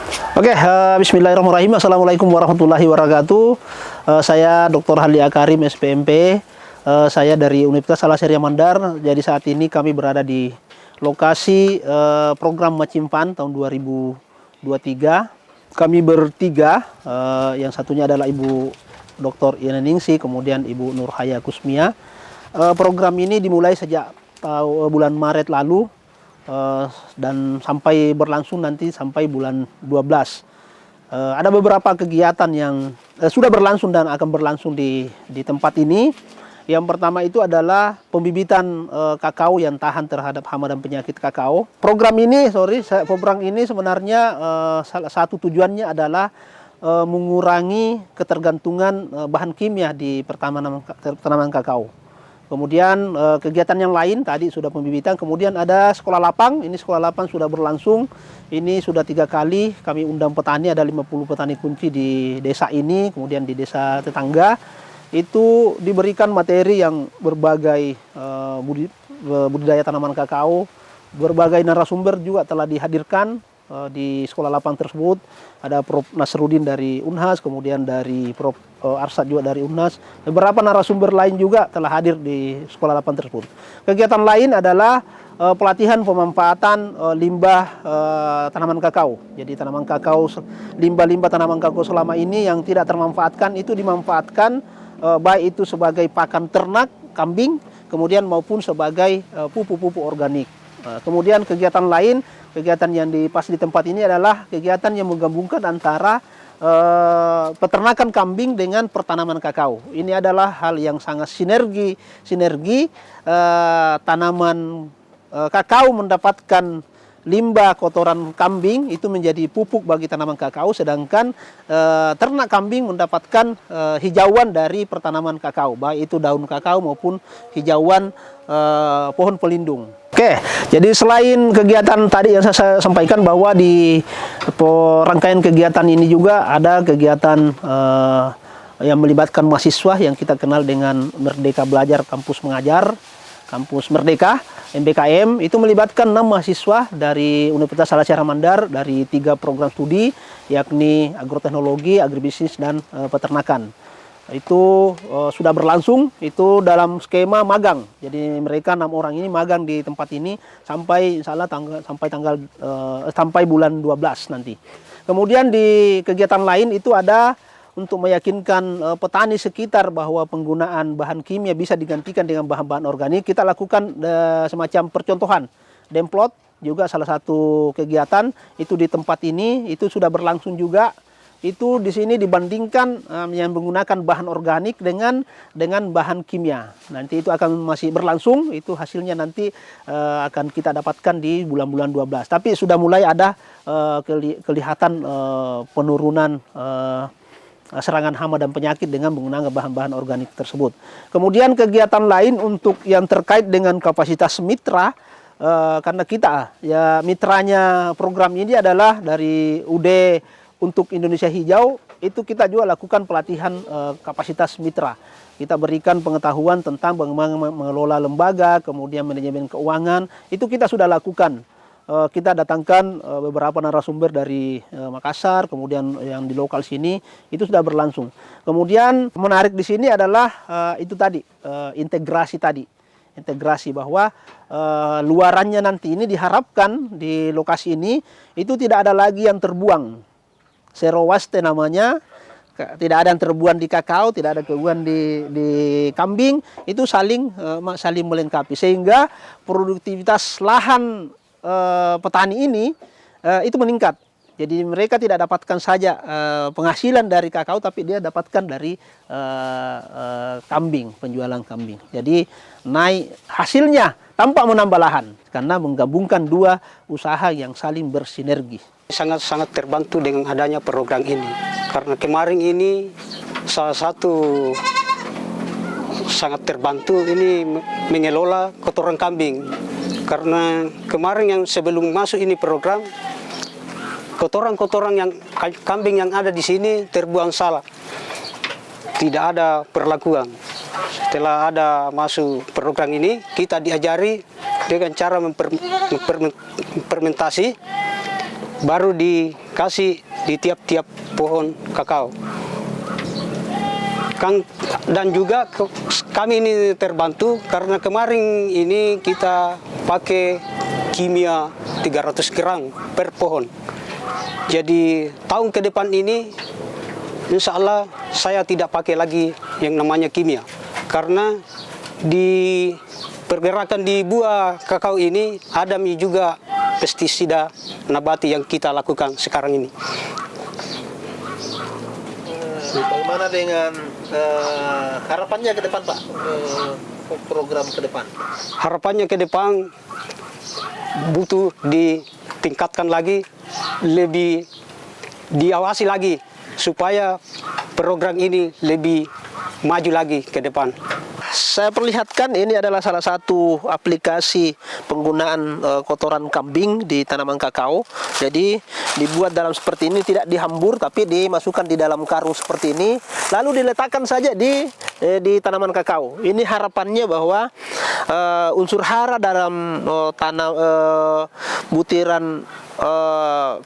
Oke, bismillahirrahmanirrahim. Assalamualaikum warahmatullahi wabarakatuh. Saya Dr. Haldi Akarim, SPMP. Saya dari Universitas Al Azhar Mandar. Jadi saat ini kami berada di lokasi program Macimpan tahun 2023. Kami bertiga, yang satunya adalah Ibu Dr. Ina Ningsi, kemudian Ibu Nurhaya Kusmia. Program ini dimulai sejak bulan Maret lalu. Dan sampai berlangsung nanti sampai bulan 12. Ada beberapa kegiatan yang sudah berlangsung dan akan berlangsung di tempat ini. Yang pertama itu adalah pembibitan kakao yang tahan terhadap hama dan penyakit kakao. Program ini sebenarnya salah satu tujuannya adalah mengurangi ketergantungan bahan kimia di tanaman kakao. Kemudian kegiatan yang lain tadi sudah pembibitan, kemudian ada sekolah lapang. Ini sekolah lapang sudah berlangsung, ini sudah 3 kali kami undang petani, ada 50 petani kunci di desa ini, kemudian di desa tetangga. Itu diberikan materi yang berbagai budidaya tanaman kakao, berbagai narasumber juga telah dihadirkan di sekolah lapang tersebut. Ada Prof. Nasruddin dari Unhas, kemudian dari Prof. Arsad juga dari Unhas. Beberapa narasumber lain juga telah hadir di sekolah lapang tersebut. Kegiatan lain adalah pelatihan pemanfaatan limbah tanaman kakao. Jadi tanaman kakao, limbah-limbah tanaman kakao selama ini yang tidak termanfaatkan itu dimanfaatkan baik itu sebagai pakan ternak, kambing, kemudian maupun sebagai pupuk-pupuk organik. Kemudian kegiatan lain, kegiatan yang pas di tempat ini adalah kegiatan yang menggabungkan antara peternakan kambing dengan pertanaman kakao. Ini adalah hal yang sangat sinergi tanaman kakao mendapatkan limbah kotoran kambing itu menjadi pupuk bagi tanaman kakao, sedangkan ternak kambing mendapatkan hijauan dari pertanaman kakao, baik itu daun kakao maupun hijauan pohon pelindung. Oke, jadi selain kegiatan tadi yang saya sampaikan bahwa di rangkaian kegiatan ini juga ada kegiatan yang melibatkan mahasiswa yang kita kenal dengan Merdeka Belajar Kampus Mengajar, Kampus Merdeka, MBKM. Itu melibatkan 6 mahasiswa dari Universitas Al Azhar Mandar dari 3 program studi, yakni agroteknologi, agribisnis, dan peternakan. Itu sudah berlangsung, itu dalam skema magang. Jadi mereka 6 orang ini magang di tempat ini sampai insya Allah sampai bulan 12 nanti. Kemudian di kegiatan lain itu ada untuk meyakinkan petani sekitar bahwa penggunaan bahan kimia bisa digantikan dengan bahan-bahan organik. Kita lakukan semacam percontohan. Demplot juga salah satu kegiatan itu di tempat ini, itu sudah berlangsung juga. Itu di sini dibandingkan yang menggunakan bahan organik dengan bahan kimia. Nanti itu akan masih berlangsung, itu hasilnya nanti akan kita dapatkan di bulan-bulan 12. Tapi sudah mulai ada kelihatan penurunan serangan hama dan penyakit dengan menggunakan bahan-bahan organik tersebut. Kemudian kegiatan lain untuk yang terkait dengan kapasitas mitra, karena kita ya mitranya program ini adalah dari UD untuk Indonesia Hijau, itu kita juga lakukan pelatihan kapasitas mitra. Kita berikan pengetahuan tentang bagaimana mengelola lembaga, kemudian manajemen keuangan, itu kita sudah lakukan. Kita datangkan beberapa narasumber dari Makassar, kemudian yang di lokal sini, itu sudah berlangsung. Kemudian menarik di sini adalah itu tadi, integrasi bahwa luarannya nanti ini diharapkan di lokasi ini, itu tidak ada lagi yang terbuang. Zero waste namanya, tidak ada yang terbuang di kakao, tidak ada terbuang di kambing, itu saling melengkapi, sehingga produktivitas lahan petani ini itu meningkat. Jadi mereka tidak dapatkan saja penghasilan dari kakao, tapi dia dapatkan dari kambing, penjualan kambing. Jadi naik hasilnya tanpa menambah lahan, karena menggabungkan 2 usaha yang saling bersinergi. Sangat terbantu dengan adanya program ini, karena kemarin ini salah satu sangat terbantu ini mengelola kotoran kambing, karena kemarin yang sebelum masuk ini program, kotoran yang kambing yang ada di sini terbuang salah, tidak ada perlakuan. Setelah ada masuk program ini, kita diajari dengan cara mempermentasi, baru kasih di tiap-tiap pohon kakao. Dan juga kami ini terbantu karena kemarin ini kita pakai kimia 300 gram per pohon. Jadi tahun ke depan ini insya Allah saya tidak pakai lagi yang namanya kimia. Karena di pergerakan di buah kakao ini ada juga pestisida nabati yang kita lakukan sekarang ini. Bagaimana dengan harapannya ke depan, Pak? Program ke depan? Harapannya ke depan butuh ditingkatkan lagi, lebih diawasi lagi supaya program ini lebih maju lagi ke depan. Saya perlihatkan ini adalah salah satu aplikasi penggunaan kotoran kambing di tanaman kakao. Jadi dibuat dalam seperti ini, tidak dihambur tapi dimasukkan di dalam karung seperti ini, lalu diletakkan saja di tanaman kakao. Ini harapannya bahwa unsur hara dalam butiran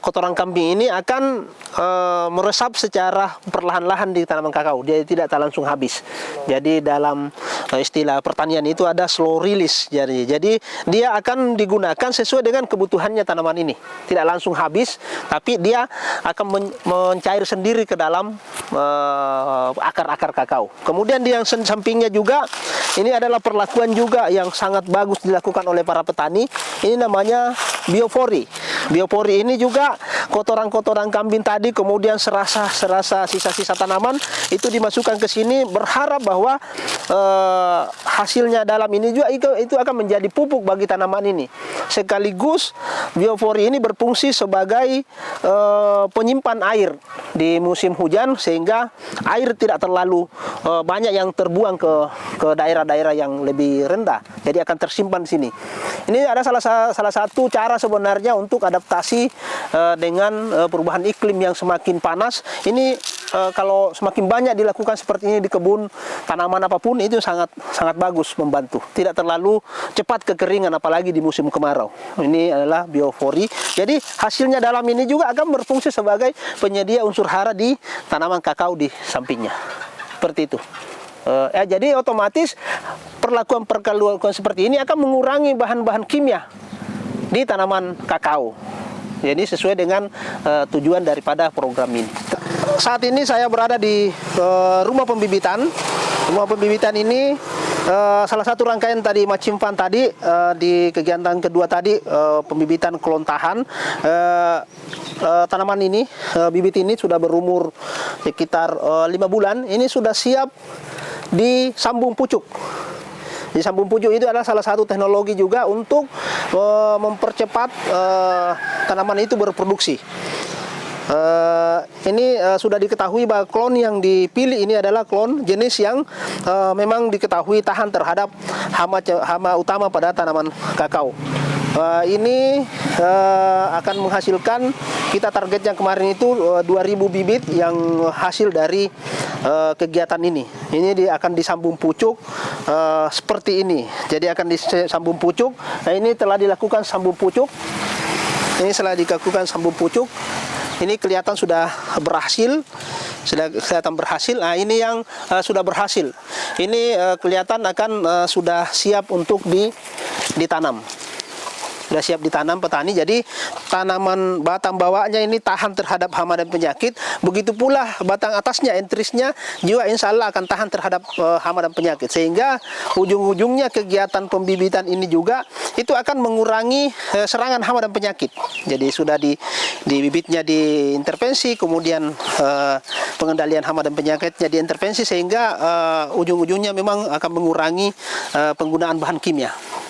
kotoran kambing ini akan meresap secara perlahan-lahan di tanaman kakao. Dia tidak langsung habis. Jadi dalam istilah pertanian itu ada slow release. Jadi dia akan digunakan sesuai dengan kebutuhannya tanaman ini. Tidak langsung habis, tapi dia akan mencair sendiri ke dalam akar-akar kakao. Kemudian di yang sampingnya juga, ini adalah perlakuan juga yang sangat bagus dilakukan oleh para petani. Ini namanya biopori. Biopori ini juga kotoran-kotoran kambing tadi, kemudian serasa sisa-sisa tanaman itu dimasukkan ke sini, berharap bahwa hasilnya dalam ini juga itu akan menjadi pupuk bagi tanaman ini. Sekaligus biopori ini berfungsi sebagai penyimpan air di musim hujan, sehingga air tidak terlalu banyak yang terbuang ke daerah-daerah yang lebih rendah. Jadi akan tersimpan di sini. Ini ada salah satu cara sebenarnya untuk adaptasi dengan perubahan iklim yang semakin panas. Ini kalau semakin banyak dilakukan seperti ini di kebun tanaman apapun, itu sangat bagus membantu. Tidak terlalu cepat kekeringan apalagi di musim kemarau. Ini adalah biopori. Jadi hasilnya dalam ini juga akan berfungsi sebagai penyedia unsur hara di tanaman kakao di sampingnya. Seperti itu. Jadi otomatis perlakuan seperti ini akan mengurangi bahan-bahan kimia di tanaman kakao. Jadi sesuai dengan tujuan daripada program ini. Saat ini saya berada di rumah pembibitan. Rumah pembibitan ini salah satu rangkaian tadi Macimpan tadi, di kegiatan kedua tadi pembibitan kelontahan. Tanaman ini, bibit ini sudah berumur sekitar 5 bulan. Ini sudah siap disambung pucuk. Di sambung pucuk itu adalah salah satu teknologi juga untuk mempercepat tanaman itu berproduksi. Ini sudah diketahui bahwa klon yang dipilih ini adalah klon jenis yang memang diketahui tahan terhadap hama utama pada tanaman kakao. Ini akan menghasilkan, kita targetnya kemarin itu 2.000 bibit yang hasil dari kegiatan ini. Ini akan disambung pucuk seperti ini. Jadi akan disambung pucuk. Nah, ini telah dilakukan sambung pucuk. Ini setelah dilakukan sambung pucuk, ini kelihatan sudah berhasil. Nah, ini yang sudah berhasil. Ini kelihatan akan sudah siap untuk ditanam. Sudah siap ditanam petani. Jadi tanaman batang bawahnya ini tahan terhadap hama dan penyakit. Begitu pula batang atasnya, entrisnya juga insya Allah akan tahan terhadap hama dan penyakit. Sehingga ujung-ujungnya kegiatan pembibitan ini juga itu akan mengurangi serangan hama dan penyakit. Jadi sudah di bibitnya diintervensi, kemudian pengendalian hama dan penyakitnya diintervensi, sehingga ujung-ujungnya memang akan mengurangi penggunaan bahan kimia.